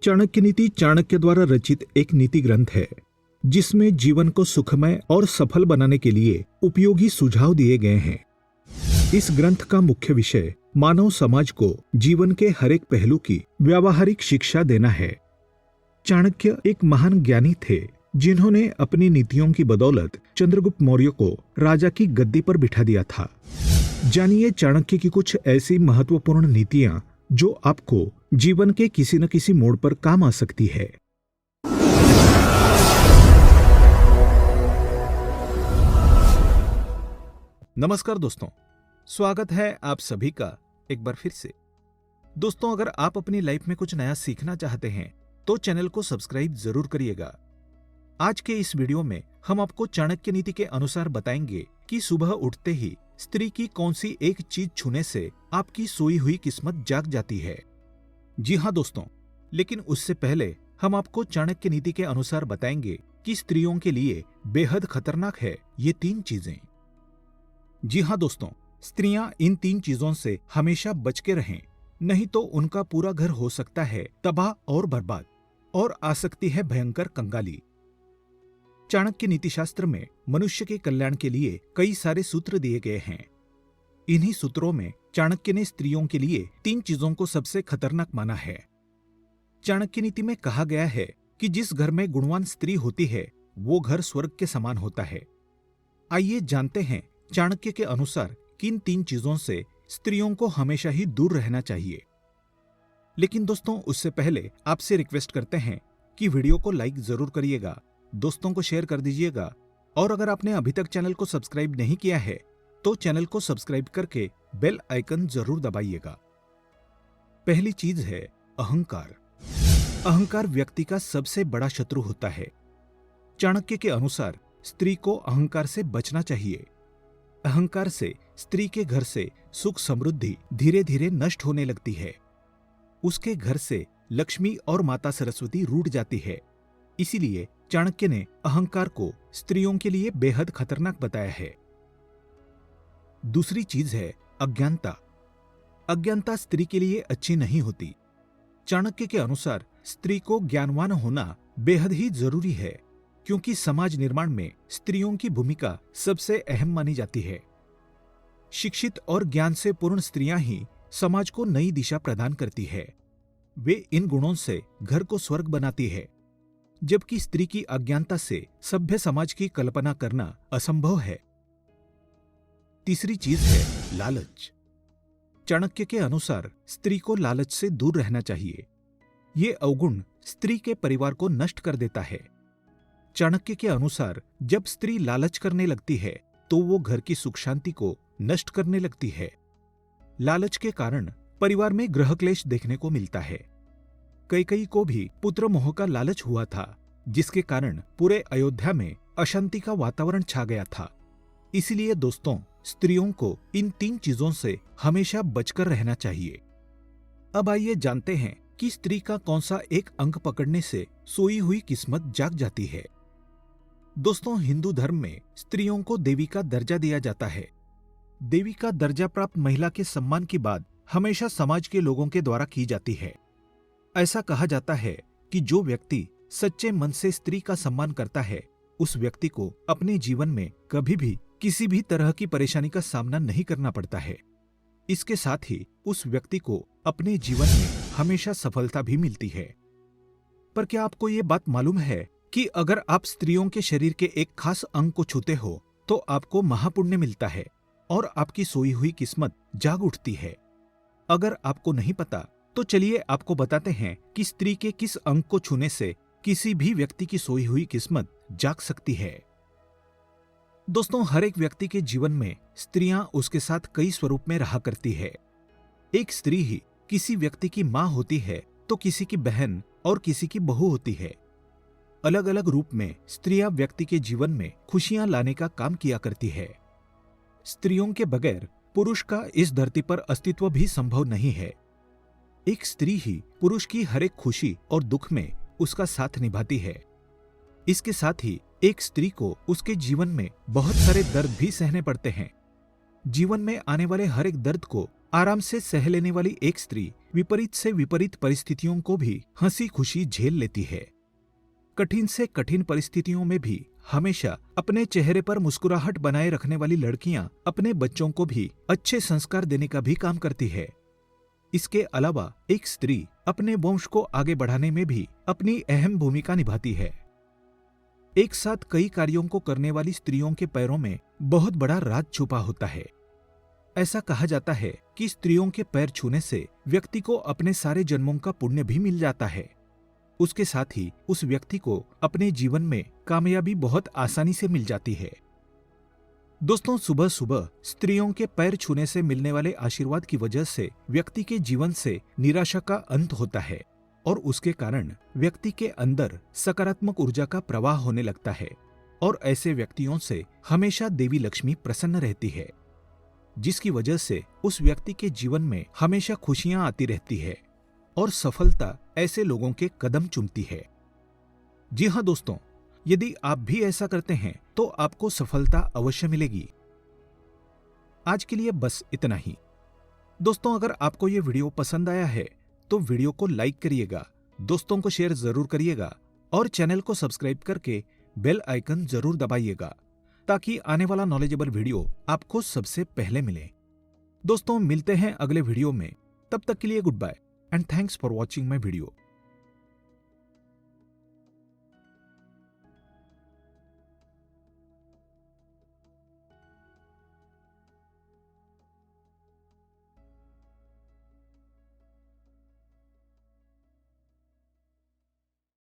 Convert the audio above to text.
चाणक्य नीति चाणक्य द्वारा रचित एक नीति ग्रंथ है जिसमें जीवन को सुखमय और सफल बनाने के लिए उपयोगी सुझाव दिए गए हैं। इस ग्रंथ का मुख्य विषय मानव समाज को जीवन के हर एक पहलू की व्यावहारिक शिक्षा देना है। चाणक्य एक महान ज्ञानी थे जिन्होंने अपनी नीतियों की बदौलत चंद्रगुप्त मौर्य को राजा की गद्दी पर बिठा दिया था। जानिए चाणक्य की कुछ ऐसी महत्वपूर्ण नीतियां जो आपको जीवन के किसी न किसी मोड़ पर काम आ सकती है। नमस्कार दोस्तों, स्वागत है आप सभी का एक बार फिर से। दोस्तों, अगर आप अपनी लाइफ में कुछ नया सीखना चाहते हैं तो चैनल को सब्सक्राइब जरूर करिएगा। आज के इस वीडियो में हम आपको चाणक्य नीति के अनुसार बताएंगे कि सुबह उठते ही स्त्री की कौन सी एक चीज छूने से आपकी सोई हुई किस्मत जाग जाती है। जी हाँ दोस्तों, लेकिन उससे पहले हम आपको चाणक्य नीति के अनुसार बताएंगे कि स्त्रियों के लिए बेहद खतरनाक है ये 3 चीजें। जी हाँ दोस्तों, स्त्रियां इन 3 चीजों से हमेशा बच के रहें, नहीं तो उनका पूरा घर हो सकता है तबाह और बर्बाद और आ सकती है भयंकर कंगाली। चाणक्य नीतिशास्त्र में मनुष्य के कल्याण के लिए कई सारे सूत्र दिए गए हैं। इन्हीं सूत्रों में चाणक्य ने स्त्रियों के लिए 3 चीजों को सबसे खतरनाक माना है। चाणक्य नीति में कहा गया है कि जिस घर में गुणवान स्त्री होती है वो घर स्वर्ग के समान होता है। आइए जानते हैं चाणक्य के अनुसार किन 3 चीजों से स्त्रियों को हमेशा ही दूर रहना चाहिए। लेकिन दोस्तों, उससे पहले आपसे रिक्वेस्ट करते हैं कि वीडियो को लाइक जरूर करिएगा, दोस्तों को शेयर कर दीजिएगा और अगर आपने अभी तक चैनल को सब्सक्राइब नहीं किया है तो चैनल को सब्सक्राइब करके बेल आइकन जरूर दबाइएगा। पहली चीज है अहंकार। अहंकार व्यक्ति का सबसे बड़ा शत्रु होता है। चाणक्य के अनुसार स्त्री को अहंकार से बचना चाहिए। अहंकार से स्त्री के घर से सुख समृद्धि धीरे धीरे नष्ट होने लगती है। उसके घर से लक्ष्मी और माता सरस्वती रूठ जाती है। इसीलिए चाणक्य ने अहंकार को स्त्रियों के लिए बेहद खतरनाक बताया है। दूसरी चीज है अज्ञानता। अज्ञानता स्त्री के लिए अच्छी नहीं होती। चाणक्य के अनुसार स्त्री को ज्ञानवान होना बेहद ही जरूरी है, क्योंकि समाज निर्माण में स्त्रियों की भूमिका सबसे अहम मानी जाती है। शिक्षित और ज्ञान से पूर्ण स्त्रियां ही समाज को नई दिशा प्रदान करती है। वे इन गुणों से घर को स्वर्ग बनाती है, जबकि स्त्री की अज्ञानता से सभ्य समाज की कल्पना करना असंभव है। तीसरी चीज है लालच। चाणक्य के अनुसार स्त्री को लालच से दूर रहना चाहिए। ये अवगुण स्त्री के परिवार को नष्ट कर देता है। चाणक्य के अनुसार जब स्त्री लालच करने लगती है तो वो घर की सुख शांति को नष्ट करने लगती है। लालच के कारण परिवार में गृह क्लेश देखने को मिलता है। कैकेयी को भी पुत्र मोह का लालच हुआ था, जिसके कारण पूरे अयोध्या में अशांति का वातावरण छा गया था। इसलिए दोस्तों, स्त्रियों को इन 3 चीजों से हमेशा बचकर रहना चाहिए। अब आइए जानते हैं कि स्त्री का कौन सा एक अंक पकड़ने से सोई हुई किस्मत जाग जाती है। दोस्तों, हिंदू धर्म में स्त्रियों को देवी का दर्जा दिया जाता है। देवी का दर्जा प्राप्त महिला के सम्मान की बात हमेशा समाज के लोगों के द्वारा की जाती है। ऐसा कहा जाता है कि जो व्यक्ति सच्चे मन से स्त्री का सम्मान करता है उस व्यक्ति को अपने जीवन में कभी भी किसी भी तरह की परेशानी का सामना नहीं करना पड़ता है। इसके साथ ही उस व्यक्ति को अपने जीवन में हमेशा सफलता भी मिलती है। पर क्या आपको ये बात मालूम है कि अगर आप स्त्रियों के शरीर के एक खास अंग को छूते हो तो आपको महापुण्य मिलता है और आपकी सोई हुई किस्मत जाग उठती है। अगर आपको नहीं पता तो चलिए आपको बताते हैं कि स्त्री के किस अंग को छूने से किसी भी व्यक्ति की सोई हुई किस्मत जाग सकती है। दोस्तों, हर एक व्यक्ति के जीवन में स्त्रियां उसके साथ कई स्वरूप में रहा करती है। एक स्त्री ही किसी व्यक्ति की मां होती है तो किसी की बहन और किसी की बहू होती है। अलग अलग रूप में स्त्रियां व्यक्ति के जीवन में खुशियां लाने का काम किया करती है। स्त्रियों के बगैर पुरुष का इस धरती पर अस्तित्व भी संभव नहीं है। एक स्त्री ही पुरुष की हर एक खुशी और दुख में उसका साथ निभाती है। इसके साथ ही एक स्त्री को उसके जीवन में बहुत सारे दर्द भी सहने पड़ते हैं। जीवन में आने वाले हर एक दर्द को आराम से सह लेने वाली एक स्त्री विपरीत से विपरीत परिस्थितियों को भी हंसी खुशी झेल लेती है। कठिन से कठिन परिस्थितियों में भी हमेशा अपने चेहरे पर मुस्कुराहट बनाए रखने वाली लड़कियां अपने बच्चों को भी अच्छे संस्कार देने का भी काम करती है। इसके अलावा एक स्त्री अपने वंश को आगे बढ़ाने में भी अपनी अहम भूमिका निभाती है। एक साथ कई कार्यों को करने वाली स्त्रियों के पैरों में बहुत बड़ा राज छुपा होता है। ऐसा कहा जाता है कि स्त्रियों के पैर छूने से व्यक्ति को अपने सारे जन्मों का पुण्य भी मिल जाता है। उसके साथ ही उस व्यक्ति को अपने जीवन में कामयाबी बहुत आसानी से मिल जाती है। दोस्तों, सुबह सुबह स्त्रियों के पैर छूने से मिलने वाले आशीर्वाद की वजह से व्यक्ति के जीवन से निराशा का अंत होता है और उसके कारण व्यक्ति के अंदर सकारात्मक ऊर्जा का प्रवाह होने लगता है और ऐसे व्यक्तियों से हमेशा देवी लक्ष्मी प्रसन्न रहती है, जिसकी वजह से उस व्यक्ति के जीवन में हमेशा खुशियां आती रहती है और सफलता ऐसे लोगों के कदम चूमती है। जी हाँ दोस्तों, यदि आप भी ऐसा करते हैं तो आपको सफलता अवश्य मिलेगी। आज के लिए बस इतना ही। दोस्तों, अगर आपको ये वीडियो पसंद आया है तो वीडियो को लाइक करिएगा, दोस्तों को शेयर जरूर करिएगा और चैनल को सब्सक्राइब करके बेल आइकन जरूर दबाइएगा ताकि आने वाला नॉलेजेबल वीडियो आपको सबसे पहले मिले। दोस्तों, मिलते हैं अगले वीडियो में। तब तक के लिए good bye and thanks for watching my video.